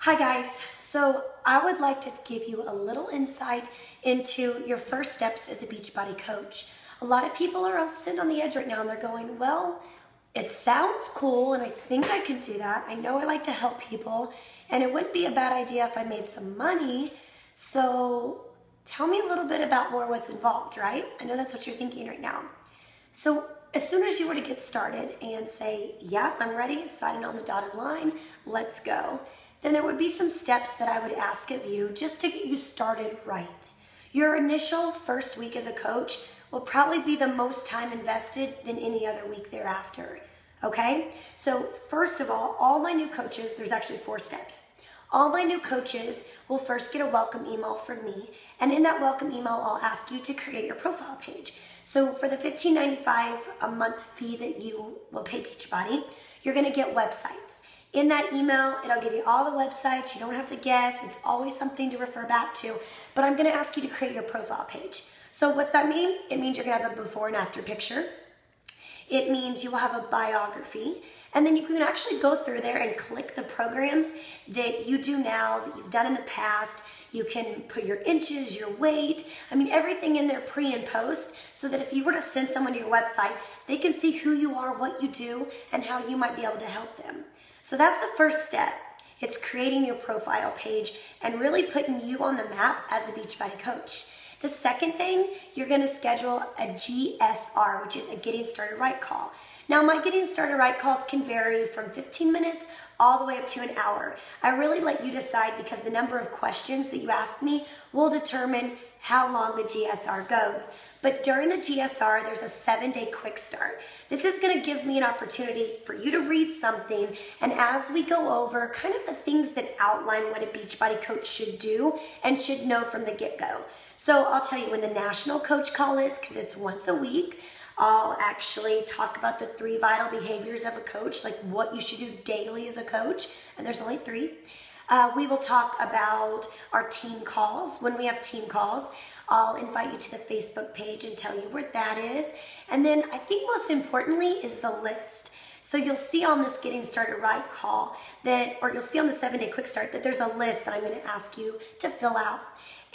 Hi guys, so I would like to give you a little insight into your first steps as a Beachbody coach. A lot of people are all sitting on the edge right now and they're going, well, it sounds cool and I think I can do that. I know I like to help people and it wouldn't be a bad idea if I made some money. So tell me a little bit about more what's involved, right? I know that's what you're thinking right now. So as soon as you were to get started and say, yeah, I'm ready, signing on the dotted line, let's go, then there would be some steps that I would ask of you just to get you started right. Your initial first week as a coach will probably be the most time invested than any other week thereafter, okay? So first of all my new coaches, there's actually 4 steps. All my new coaches will first get a welcome email from me, and in that welcome email, I'll ask you to create your profile page. So for the $15.95 a month fee that you will pay Beachbody, you're gonna get websites. In that email, it'll give you all the websites. You don't have to guess. It's always something to refer back to. But I'm going to ask you to create your profile page. So what's that mean? It means you're going to have a before and after picture. It means you will have a biography. And then you can actually go through there and click the programs that you do now, that you've done in the past. You can put your inches, your weight, everything in there pre and post, so that if you were to send someone to your website, they can see who you are, what you do, and how you might be able to help them. So that's the first step. It's creating your profile page and really putting you on the map as a Beachbody coach. The second thing, you're gonna schedule a GSR, which is a Getting Started Right call. Now, my Getting Started Right calls can vary from 15 minutes all the way up to an hour. I really let you decide because the number of questions that you ask me will determine how long the GSR goes. But during the GSR, there's a 7-day quick start. This is gonna give me an opportunity for you to read something, and as we go over kind of the things that outline what a Beachbody coach should do and should know from the get-go. So I'll tell you when the national coach call is, because it's once a week. I'll actually talk about the 3 vital behaviors of a coach, like what you should do daily as a coach, and there's only 3. We will talk about our team calls. When we have team calls, I'll invite you to the Facebook page and tell you where that is. And then I think most importantly is the list. So you'll see on this Getting Started Right call or you'll see on the 7-day quick start that there's a list that I'm gonna ask you to fill out.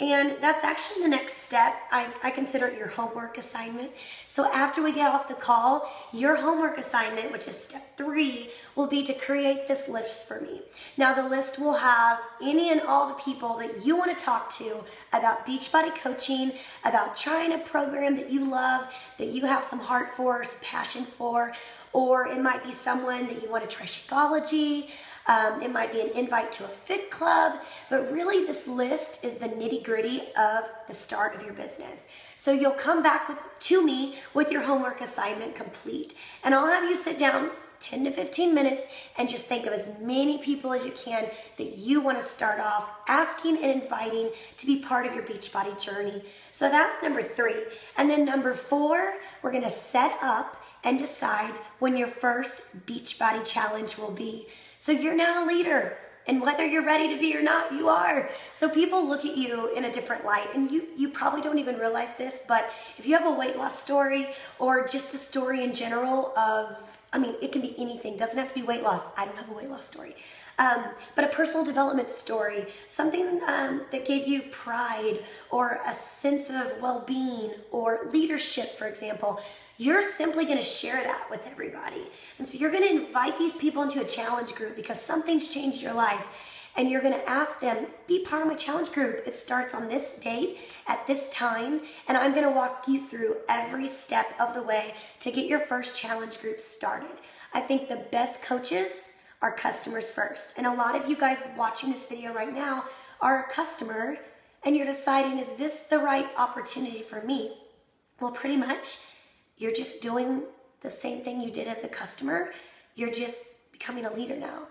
And that's actually the next step. I consider it your homework assignment. So after we get off the call, your homework assignment, which is step 3, will be to create this list for me. Now the list will have any and all the people that you want to talk to about Beachbody coaching, about trying a program that you love, that you have some heart for, some passion for, or it might be someone that you want to try Shakeology. It might be an invite to a fit club, but really this list is the nitty-gritty of the start of your business. So you'll come back to me with your homework assignment complete, and I'll have you sit down 10 to 15 minutes and just think of as many people as you can that you want to start off asking and inviting to be part of your Beachbody journey. So that's number 3. And then number 4, we're going to set up and decide when your first Beachbody challenge will be. So you're now a leader, and whether you're ready to be or not, you are. So people look at you in a different light, and you probably don't even realize this, but if you have a weight loss story or just a story in general of, it can be anything, doesn't have to be weight loss. I don't have a weight loss story. But a personal development story, something that gave you pride or a sense of well-being or leadership, for example, you're simply going to share that with everybody. And so you're going to invite these people into a challenge group because something's changed your life. And you're going to ask them, be part of my challenge group. It starts on this date at this time, and I'm going to walk you through every step of the way to get your first challenge group started. I think the best coaches are customers first. And a lot of you guys watching this video right now are a customer, and you're deciding, is this the right opportunity for me? Well, pretty much, you're just doing the same thing you did as a customer. You're just becoming a leader now.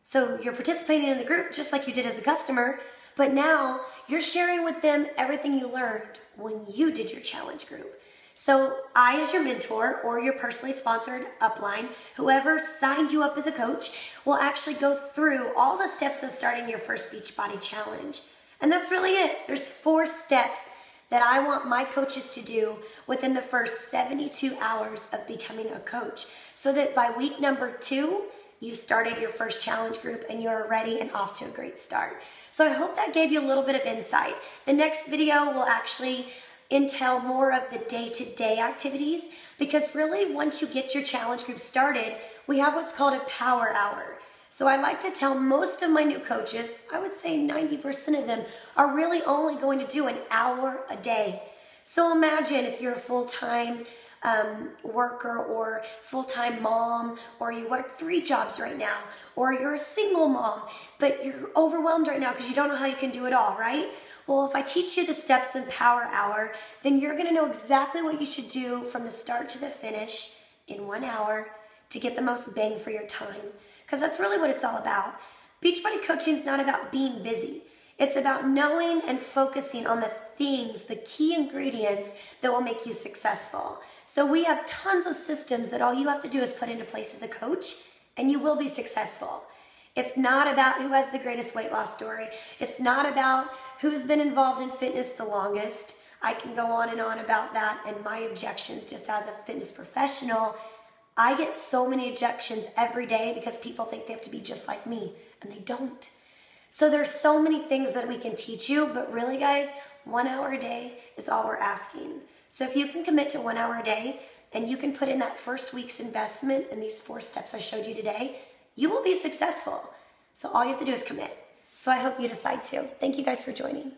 So you're participating in the group just like you did as a customer, but now you're sharing with them everything you learned when you did your challenge group. So I, as your mentor or your personally sponsored upline, whoever signed you up as a coach, will actually go through all the steps of starting your first Beachbody challenge. And that's really it. There's 4 steps that I want my coaches to do within the first 72 hours of becoming a coach, so that by week number 2, you started your first challenge group and you're ready and off to a great start. So I hope that gave you a little bit of insight. The next video will actually entail more of the day-to-day activities, because really once you get your challenge group started, we have what's called a power hour. So I like to tell most of my new coaches, I would say 90% of them, are really only going to do an hour a day. So imagine if you're a full-time worker or full-time mom, or you work 3 jobs right now, or you're a single mom, but you're overwhelmed right now because you don't know how you can do it all, right? Well, if I teach you the steps in Power Hour, then you're going to know exactly what you should do from the start to the finish in 1 hour to get the most bang for your time. Because that's really what it's all about. Beachbody coaching is not about being busy. It's about knowing and focusing on the things, the key ingredients that will make you successful. So we have tons of systems that all you have to do is put into place as a coach, and you will be successful. It's not about who has the greatest weight loss story. It's not about who's been involved in fitness the longest. I can go on and on about that, and my objections just as a fitness professional. I get so many objections every day because people think they have to be just like me, and they don't. So there's so many things that we can teach you, but really guys, 1 hour a day is all we're asking. So if you can commit to 1 hour a day, and you can put in that first week's investment in these 4 steps I showed you today, you will be successful. So all you have to do is commit. So I hope you decide to. Thank you guys for joining.